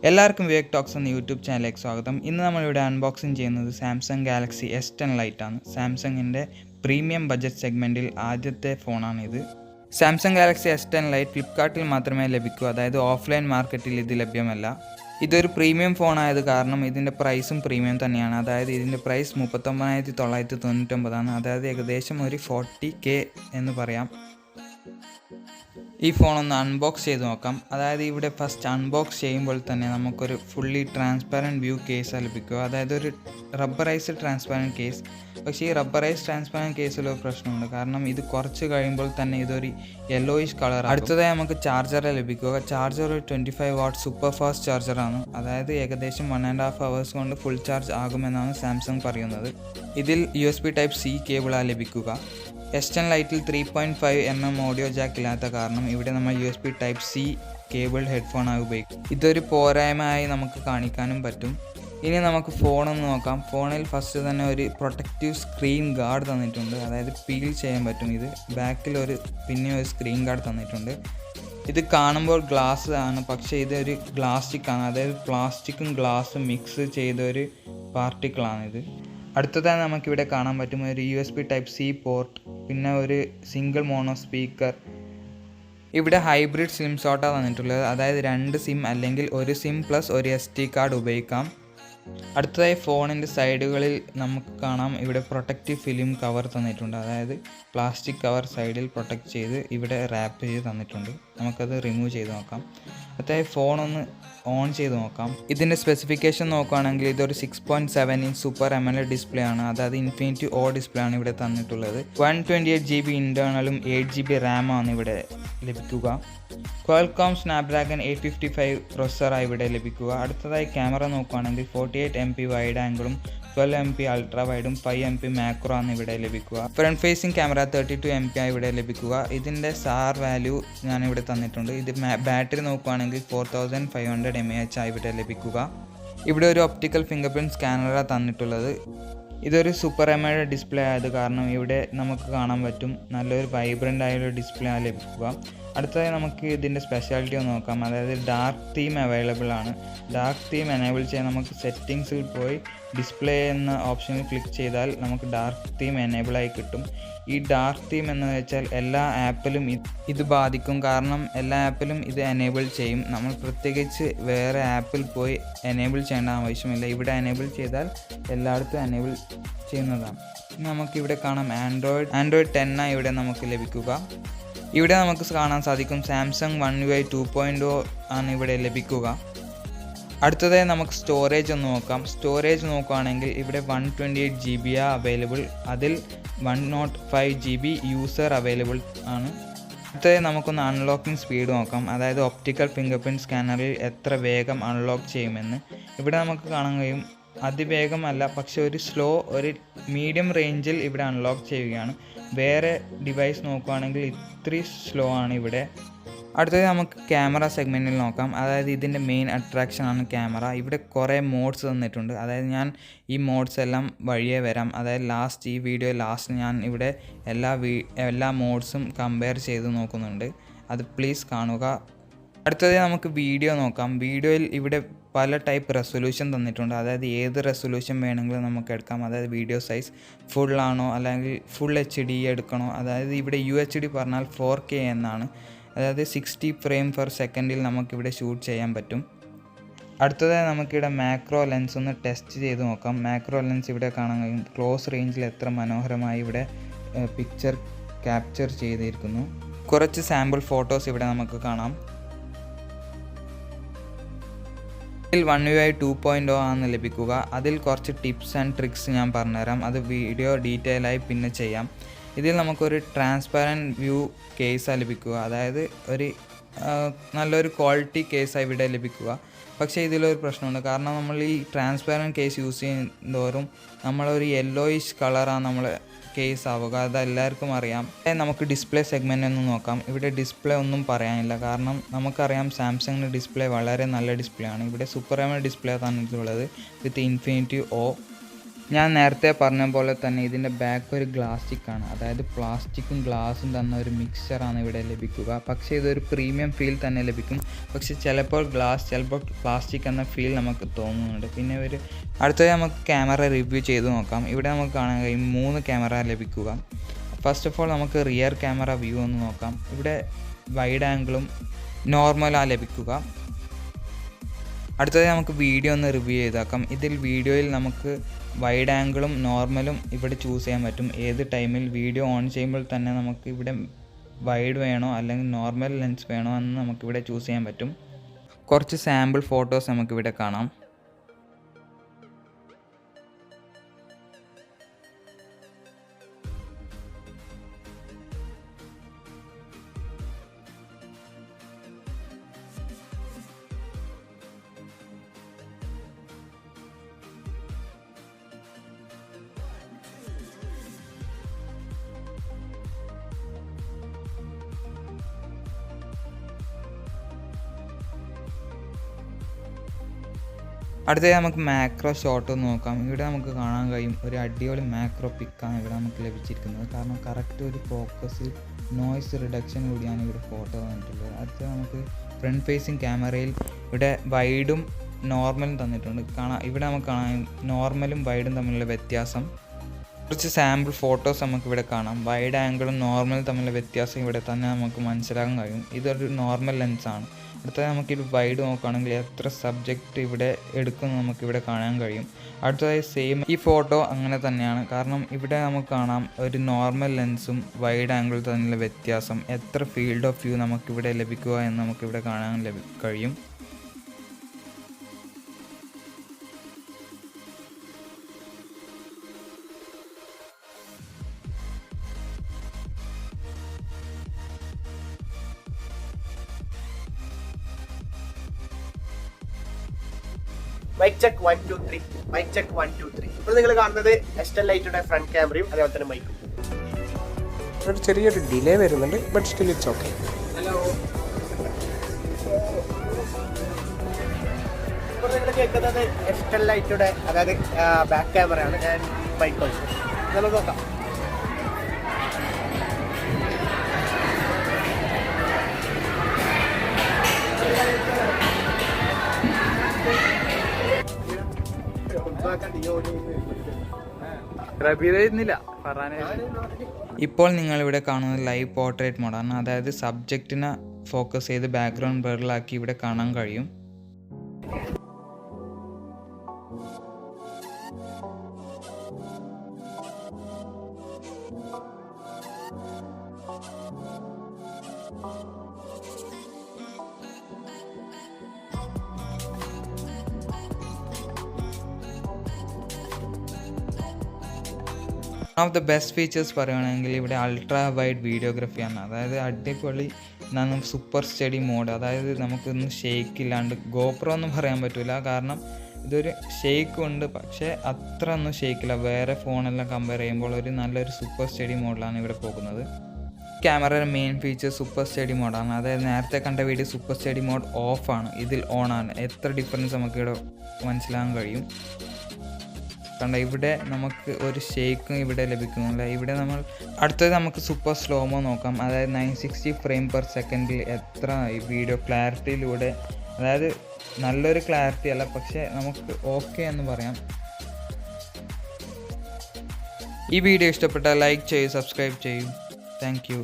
എല്ലാവർക്കും വിവേക് ടോക്സ് എന്ന യൂട്യൂബ് ചാനലിലേക്ക് സ്വാഗതം. ഇന്ന് നമ്മളിവിടെ അൺബോക്സിങ് ചെയ്യുന്നത് സാംസങ് ഗാലക്സി S10 Lite ആണ്. സാംസങ്ങിൻ്റെ പ്രീമിയം ബഡ്ജറ്റ് സെഗ്മെൻറ്റിൽ ആദ്യത്തെ ഫോണാണിത്. സാംസങ് ഗാലക്സി S10 Lite ഫ്ലിപ്കാർട്ടിൽ മാത്രമേ ലഭിക്കൂ, അതായത് ഓഫ്ലൈൻ മാർക്കറ്റിൽ ഇത് ലഭ്യമല്ല. ഇതൊരു പ്രീമിയം ഫോണായത് കാരണം ഇതിൻ്റെ പ്രൈസും പ്രീമിയം തന്നെയാണ്. അതായത് ഇതിൻ്റെ പ്രൈസ് 39,999 അതായത് ഏകദേശം ഒരു 40K എന്ന് പറയാം. ഈ ഫോണൊന്ന് അൺബോക്സ് ചെയ്ത് നോക്കാം. അതായത് ഇവിടെ ഫസ്റ്റ് അൺബോക്സ് ചെയ്യുമ്പോൾ തന്നെ നമുക്കൊരു ഫുള്ളി ട്രാൻസ്പാരൻറ്റ് വ്യൂ കേസാണ് ലഭിക്കുക, അതായത് ഒരു റബ്ബറൈസ്ഡ് ട്രാൻസ്പാരൻറ്റ് കേസ്. പക്ഷേ ഈ റബ്ബറൈസ്ഡ് ട്രാൻസ്പാരൻറ്റ് കേസിലൊരു പ്രശ്നമുണ്ട്, കാരണം ഇത് കുറച്ച് കഴിയുമ്പോൾ തന്നെ ഇതൊരു യെല്ലോയിഷ് കളർ. അടുത്തതായി നമുക്ക് ചാർജറെ ലഭിക്കുക. ചാർജർ ഒരു 25 വാട്ട് സൂപ്പർ ഫാസ്റ്റ് ചാർജറാണ്, അതായത് ഏകദേശം 1.5 hours കൊണ്ട് ഫുൾ ചാർജ് ആകുമെന്നാണ് സാംസങ് പറയുന്നത്. ഇതിൽ USB Type-C കേബിളാണ് ലഭിക്കുക. S10 Liteൽ 3.5mm ഓഡിയോ ജാക്ക് ഇല്ലാത്ത കാരണം ഇവിടെ നമ്മൾ USB Type-C കേബിൾ ഹെഡ്ഫോണായി ഉപയോഗിക്കും. ഇതൊരു പോരായ്മയായി നമുക്ക് കാണിക്കാനും പറ്റും. ഇനി നമുക്ക് ഫോണൊന്ന് നോക്കാം. ഫോണിൽ ഫസ്റ്റ് തന്നെ ഒരു പ്രൊട്ടക്റ്റീവ് സ്ക്രീൻ ഗാർഡ് തന്നിട്ടുണ്ട്, അതായത് പീൽ ചെയ്യാൻ പറ്റും. ഇത് ബാക്കിൽ പിന്നെ ഒരു സ്ക്രീൻ ഗാർഡ് തന്നിട്ടുണ്ട്. ഇത് കാണുമ്പോൾ ഗ്ലാസ് ആണ്, പക്ഷേ ഇതൊരു പ്ലാസ്റ്റിക്കാണ്, അതായത് പ്ലാസ്റ്റിക്കും ഗ്ലാസും മിക്സ് ചെയ്തൊരു പാർട്ടിക്കിളാണിത്. അടുത്തതായി നമുക്കിവിടെ കാണാൻ പറ്റും ഒരു USB Type-C പോർട്ട്, പിന്നെ ഒരു സിംഗിൾ മോണോ സ്പീക്കർ. ഇവിടെ ഹൈബ്രിഡ് സിം സ്ലോട്ടാണ് തന്നിട്ടുള്ളത്, അതായത് 2 സിം അല്ലെങ്കിൽ ഒരു സിം പ്ലസ് ഒരു SD കാർഡ് ഉപയോഗിക്കാം. അടുത്തതായി ഫോണിൻ്റെ സൈഡുകളിൽ നമുക്ക് കാണാം ഇവിടെ പ്രൊട്ടക്റ്റീവ് ഫിലിം കവർ തന്നിട്ടുണ്ട്, അതായത് പ്ലാസ്റ്റിക് കവർ സൈഡിൽ പ്രൊട്ടക്റ്റ് ചെയ്ത് ഇവിടെ റാപ്പ് ചെയ്ത് തന്നിട്ടുണ്ട്. നമുക്കത് റിമൂവ് ചെയ്ത് നോക്കാം. അടുത്തതായി ഫോണൊന്ന് ഓൺ ചെയ്ത് നോക്കാം. ഇതിൻ്റെ സ്പെസിഫിക്കേഷൻ നോക്കുകയാണെങ്കിൽ ഇതൊരു 6.7 ഇഞ്ച് സൂപ്പർ AMOLED ഡിസ്പ്ലേ ആണ്, അതായത് ഇൻഫിനിറ്റി O ഡിസ്പ്ലേ ആണ് ഇവിടെ തന്നിട്ടുള്ളത്. 128GB ഇൻറ്റേർണലും 8GB റാമാണ് ഇവിടെ ലഭിക്കുക. ക്വാൽകോം സ്നാപ്ഡ്രാഗൺ 855 പ്രൊസസ്സറാണ് ഇവിടെ ലഭിക്കുക. അടുത്തതായി ക്യാമറ നോക്കുകയാണെങ്കിൽ 48MP വൈഡ് ആംഗിളും 12MP അൾട്രാ വൈഡും 5MP മാക്രോ ആണ് ഇവിടെ ലഭിക്കുക. ഫ്രണ്ട് ഫേസിംഗ് ക്യാമറ 32MP ആണ് ഇവിടെ ലഭിക്കുക. ഇതിൻ്റെ SAR വാല്യൂ ഞാനിവിടെ തന്നിട്ടുണ്ട്. ഇത് ബാറ്ററി നോക്കുകയാണെങ്കിൽ 4500 mAh ആണ് ഇവിടെ ലഭിക്കുക. ഇവിടെ ഒരു ഒപ്റ്റിക്കൽ ഫിംഗർ പ്രിൻറ്റ് സ്കാനറാണ് തന്നിട്ടുള്ളത്. ഇതൊരു സൂപ്പർ AMOLED ഡിസ്പ്ലേ ആയത് കാരണം ഇവിടെ നമുക്ക് കാണാൻ പറ്റും നല്ലൊരു വൈബ്രൻ്റ് ആയൊരു ഡിസ്പ്ലേ ആണ് ലഭിക്കുക. അടുത്തതായി നമുക്ക് ഇതിൻ്റെ സ്പെഷ്യാലിറ്റി ഒന്ന് നോക്കാം. അതായത് ഡാർക്ക് തീം അവൈലബിൾ ആണ്. ഡാർക്ക് തീം എനേബിൾ ചെയ്യാൻ നമുക്ക് സെറ്റിങ്സിൽ പോയി ഡിസ്പ്ലേ എന്ന ഓപ്ഷനിൽ ക്ലിക്ക് ചെയ്താൽ നമുക്ക് ഡാർക്ക് തീം എനേബിളായി കിട്ടും. ഈ ഡാർക്ക് തീം എന്ന് വെച്ചാൽ എല്ലാ ആപ്പിലും ഇത് ബാധിക്കും, കാരണം എല്ലാ ആപ്പിലും ഇത് എനേബിൾ ചെയ്യും. നമ്മൾ പ്രത്യേകിച്ച് വേറെ ആപ്പിൽ പോയി എനേബിൾ ചെയ്യേണ്ട ആവശ്യമില്ല. ഇവിടെ എനേബിൾ ചെയ്താൽ എല്ലായിടത്തും എനേബിൾ ചെയ്യുന്നതാണ്. നമുക്കിവിടെ കാണാം ആൻഡ്രോയിഡ് 10 ഇവിടെ നമുക്ക് ലഭിക്കുക. ഇവിടെ നമുക്ക് കാണാൻ സാധിക്കും സാംസങ് One UI 2.0 ആണ് ഇവിടെ ലഭിക്കുക. അടുത്തതായി നമുക്ക് സ്റ്റോറേജ് ഒന്ന് നോക്കാം. സ്റ്റോറേജ് നോക്കുകയാണെങ്കിൽ ഇവിടെ 128GB അവൈലബിൾ, അതിൽ 105GB യൂസർ അവൈലബിൾ ആണ്. അടുത്തതായി നമുക്കൊന്ന് അൺലോക്കിംഗ് സ്പീഡ് നോക്കാം, അതായത് ഒപ്റ്റിക്കൽ ഫിംഗർ പ്രിൻറ്റ് സ്കാനറിൽ എത്ര വേഗം അൺലോക്ക് ചെയ്യുമെന്ന്. ഇവിടെ നമുക്ക് കാണാൻ കഴിയും അതിവേഗമല്ല, പക്ഷെ ഒരു മീഡിയം റേഞ്ചിൽ ഇവിടെ അൺലോക്ക് ചെയ്യുകയാണ്. വേറെ ഡിവൈസ് നോക്കുകയാണെങ്കിൽ ഇത്തിരി സ്ലോ ആണ് ഇവിടെ. അടുത്തത് നമുക്ക് ക്യാമറ സെഗ്മെൻറ്റിൽ നോക്കാം. അതായത് ഇതിൻ്റെ മെയിൻ അട്രാക്ഷനാണ് ക്യാമറ. ഇവിടെ കുറേ മോഡ്സ് തന്നിട്ടുണ്ട്, അതായത് ഞാൻ ഈ മോഡ്സ് എല്ലാം വഴിയേ വരാം. അതായത് ഈ വീഡിയോ ലാസ്റ്റ് ഞാൻ ഇവിടെ എല്ലാ മോഡ്സും കമ്പയർ ചെയ്ത് നോക്കുന്നുണ്ട്, അത് പ്ലീസ് കാണുക. അടുത്തത് നമുക്ക് വീഡിയോ നോക്കാം. വീഡിയോയിൽ ഇവിടെ പല ടൈപ്പ് റെസൊല്യൂഷൻ തന്നിട്ടുണ്ട്, അതായത് ഏത് റെസൊല്യൂഷൻ വേണമെങ്കിലും നമുക്ക് എടുക്കാം. അതായത് വീഡിയോ സൈസ് ഫുൾ ആണോ അല്ലെങ്കിൽ ഫുൾ HD എടുക്കണോ, അതായത് ഇവിടെ UHD പറഞ്ഞാൽ 4K എന്നാണ്, അതായത് 60 ഫ്രെയിം/സെക്കൻഡിൽ നമുക്കിവിടെ ഷൂട്ട് ചെയ്യാൻ പറ്റും. അടുത്തതായി നമുക്കിവിടെ മാക്രോ ലെൻസ് ഒന്ന് ടെസ്റ്റ് ചെയ്ത് നോക്കാം. മാക്രോ ലെൻസ് ഇവിടെ കാണാൻ കഴിയും ക്ലോസ് റേഞ്ചിൽ എത്ര മനോഹരമായി ഇവിടെ പിക്ചർ ക്യാപ്ചർ ചെയ്തിരിക്കുന്നു. കുറച്ച് സാമ്പിൾ ഫോട്ടോസ് ഇവിടെ നമുക്ക് കാണാം. ഇതിൽ One UI 2.0 ആണ് ലഭിക്കുക. അതിൽ കുറച്ച് ടിപ്സ് ആൻഡ് ട്രിക്സ് ഞാൻ പറഞ്ഞുതരാം, അത് വീഡിയോ ഡീറ്റെയിൽ ആയി പിന്നെ ചെയ്യാം. ഇതിൽ നമുക്കൊരു ട്രാൻസ്പാരൻറ്റ് വ്യൂ കേസാണ് ലഭിക്കുക, അതായത് നല്ലൊരു ക്വാളിറ്റി കേസാണ് ഇവിടെ ലഭിക്കുക. പക്ഷേ ഇതിലൊരു പ്രശ്നമുണ്ട്, കാരണം നമ്മൾ ഈ ട്രാൻസ്പാരൻറ്റ് കേസ് യൂസ് ചെയ്യുന്നതോറും നമ്മളൊരു യെല്ലോയിഷ് കളറാണ് നമ്മൾ കേസ് ആവുക, അതെല്ലാവർക്കും അറിയാം. നമുക്ക് ഡിസ്പ്ലേ സെഗ്മെൻ്റ് ഒന്ന് നോക്കാം. ഇവിടെ ഡിസ്പ്ലേ ഒന്നും പറയാനില്ല, കാരണം നമുക്കറിയാം സാംസങ്ങിൻ്റെ ഡിസ്പ്ലേ വളരെ നല്ല ഡിസ്പ്ലേ ആണ്. ഇവിടെ സൂപ്പർ AMOLED ഡിസ്പ്ലേ തന്നിട്ടുള്ളത് വിത്ത് ഇൻഫിനിറ്റി O. ഞാൻ നേരത്തെ പറഞ്ഞ പോലെ തന്നെ ഇതിൻ്റെ ബാക്ക് ഒരു ഗ്ലാസ്റ്റിക്കാണ്, അതായത് പ്ലാസ്റ്റിക്കും ഗ്ലാസും തന്ന ഒരു മിക്സ്ചറാണ് ഇവിടെ ലഭിക്കുക. പക്ഷേ ഇതൊരു പ്രീമിയം ഫീൽ തന്നെ ലഭിക്കും. പക്ഷേ ചിലപ്പോൾ ഗ്ലാസ്, ചിലപ്പോൾ പ്ലാസ്റ്റിക് എന്ന ഫീൽ നമുക്ക് തോന്നുന്നുണ്ട്. പിന്നെ അടുത്തത് നമുക്ക് ക്യാമറ റിവ്യൂ ചെയ്ത് നോക്കാം. ഇവിടെ നമുക്ക് കാണാൻ കഴിയും 3 ക്യാമറ ലഭിക്കുക. ഫസ്റ്റ് ഓഫ് ഓൾ നമുക്ക് റിയർ ക്യാമറ വ്യൂ ഒന്ന് നോക്കാം. ഇവിടെ വൈഡ് ആംഗിളും നോർമലാണ് ലഭിക്കുക. അടുത്തത് നമുക്ക് വീഡിയോ ഒന്ന് റിവ്യൂ ചെയ്താക്കാം. ഇതിൽ വീഡിയോയിൽ നമുക്ക് വൈഡ് ആംഗിളും നോർമലും ഇവിടെ ചൂസ് ചെയ്യാൻ പറ്റും. ഏത് ടൈമിൽ വീഡിയോ ഓൺ ചെയ്യുമ്പോൾ തന്നെ നമുക്ക് ഇവിടെ വൈഡ് വേണോ അല്ലെങ്കിൽ നോർമൽ ലെൻസ് വേണോ എന്ന് നമുക്കിവിടെ ചൂസ് ചെയ്യാൻ പറ്റും. കുറച്ച് സാമ്പിൾ ഫോട്ടോസ് നമുക്കിവിടെ കാണാം. അടുത്തത് നമുക്ക് മാക്രോ ഷോട്ട് നോക്കാം. ഇവിടെ നമുക്ക് കാണാൻ കഴിയും ഒരു അടിപൊളി മാക്രോ പിക്കാണ് ഇവിടെ നമുക്ക് ലഭിച്ചിരിക്കുന്നത്. കാരണം കറക്റ്റ് ഒരു ഫോക്കസിൽ നോയ്സ് റിഡക്ഷൻ കൂടിയാണ് ഇവിടെ ഫോട്ടോ തന്നിട്ടുള്ളത്. അടുത്തത് നമുക്ക് ഫ്രണ്ട് ഫേസിങ് ക്യാമറയിൽ ഇവിടെ വൈഡും നോർമലും തന്നിട്ടുണ്ട്. ഇവിടെ നമുക്ക് കാണാം നോർമലും വൈഡും തമ്മിലുള്ള വ്യത്യാസം. കുറച്ച് സാമ്പിൾ ഫോട്ടോസ് നമുക്കിവിടെ കാണാം. വൈഡ് ആംഗിളും നോർമലും തമ്മിലുള്ള വ്യത്യാസം ഇവിടെ തന്നെ നമുക്ക് മനസ്സിലാക്കാൻ കഴിയും. ഇതൊരു നോർമൽ ലെൻസാണ്. അടുത്തത് നമുക്കിത് വൈഡ് നോക്കുകയാണെങ്കിൽ എത്ര സബ്ജക്റ്റ് ഇവിടെ എടുക്കുന്നു നമുക്കിവിടെ കാണാൻ കഴിയും. അടുത്തതായി സെയിം ഈ ഫോട്ടോ അങ്ങനെ തന്നെയാണ്. കാരണം ഇവിടെ നമുക്ക് കാണാം ഒരു നോർമൽ ലെൻസും വൈഡ് ആംഗിളും തമ്മിലുള്ള വ്യത്യാസം, എത്ര ഫീൽഡ് ഓഫ് വ്യൂ നമുക്കിവിടെ ലഭിക്കുക എന്ന് നമുക്കിവിടെ കാണാൻ കഴിയും. Mic check 1 2 3 mic check 1 2 3. ഇപ്പോൾ നിങ്ങൾ കാണുന്നത് S10 ലൈറ്റിന്റെ ഫ്രണ്ട് ക്യാമറയും അതേപോലെ തന്നെ മൈക്കും. ഒരു ചെറിയൊരു ഡിലേ വരുന്നുണ്ട്, but still it's okay. Hello, ഇപ്പോൾ നിങ്ങൾ കേൾക്കുന്നത് S10 ലൈറ്റിയുടെ അതായത് ബാക്ക് ക്യാമറയാണ് ആൻഡ് മൈക്ക് ഓൾസോ. നമുക്ക് നോക്കാം. ഇപ്പോൾ നിങ്ങളിവിടെ കാണുന്നത് ലൈവ് പോർട്രേറ്റ് മോഡാണ്. അതായത് സബ്ജക്റ്റിനെ ഫോക്കസ് ചെയ്ത് ബാക്ക്ഗ്രൗണ്ട് ബ്ലറിലാക്കി ഇവിടെ കാണാൻ കഴിയും. One of the best features പറയുകയാണെങ്കിൽ ഇവിടെ അൾട്രാ വൈഡ് വീഡിയോഗ്രാഫിയാണ്. അതായത് അടിപൊളി സൂപ്പർ സ്റ്റഡി മോഡ്. അതായത് നമുക്കൊന്നും ഷെയ്ക്ക് ഇല്ലാണ്ട് ഗോപ്രോ ഒന്നും പറയാൻ പറ്റില്ല, കാരണം ഇതൊരു ഷെയ്ക്കും ഉണ്ട്, പക്ഷേ അത്ര ഒന്നും ഷെയ്ക്കില്ല. വേറെ ഫോണെല്ലാം കമ്പയർ ചെയ്യുമ്പോൾ നല്ലൊരു സൂപ്പർ സ്റ്റഡി മോഡിലാണ് ഇവിടെ പോകുന്നത്. ക്യാമറയുടെ മെയിൻ ഫീച്ചർ സൂപ്പർ സ്റ്റഡി മോഡാണ്. അതായത് നേരത്തെ കണ്ട വീഡിയോ സൂപ്പർ സ്റ്റഡി മോഡ് ഓഫാണ്, ഇതിൽ ഓണാണ്. എത്ര ഡിഫറൻസ് നമുക്കിവിടെ മനസ്സിലാക്കാൻ കഴിയും. കണ്ട ഇവിടെ നമുക്ക് ഒരു ഷേക്കും ഇവിടെ ലഭിക്കുന്നില്ല. ഇവിടെ അടുത്തത് നമുക്ക് സൂപ്പർ സ്ലോമോ നോക്കാം. അതായത് 960 ഫ്രെയിം പെർ സെക്കൻഡിൽ എത്ര വീഡിയോ ക്ലാരിറ്റിയിലൂടെ, അതായത് നല്ലൊരു ക്ലാരിറ്റി അല്ല, പക്ഷേ നമുക്ക് ഓക്കെ എന്ന് പറയാം. ഈ വീഡിയോ ഇഷ്ടപ്പെട്ടാൽ ലൈക്ക് ചെയ്യൂ, സബ്സ്ക്രൈബ് ചെയ്യൂ. Thank you.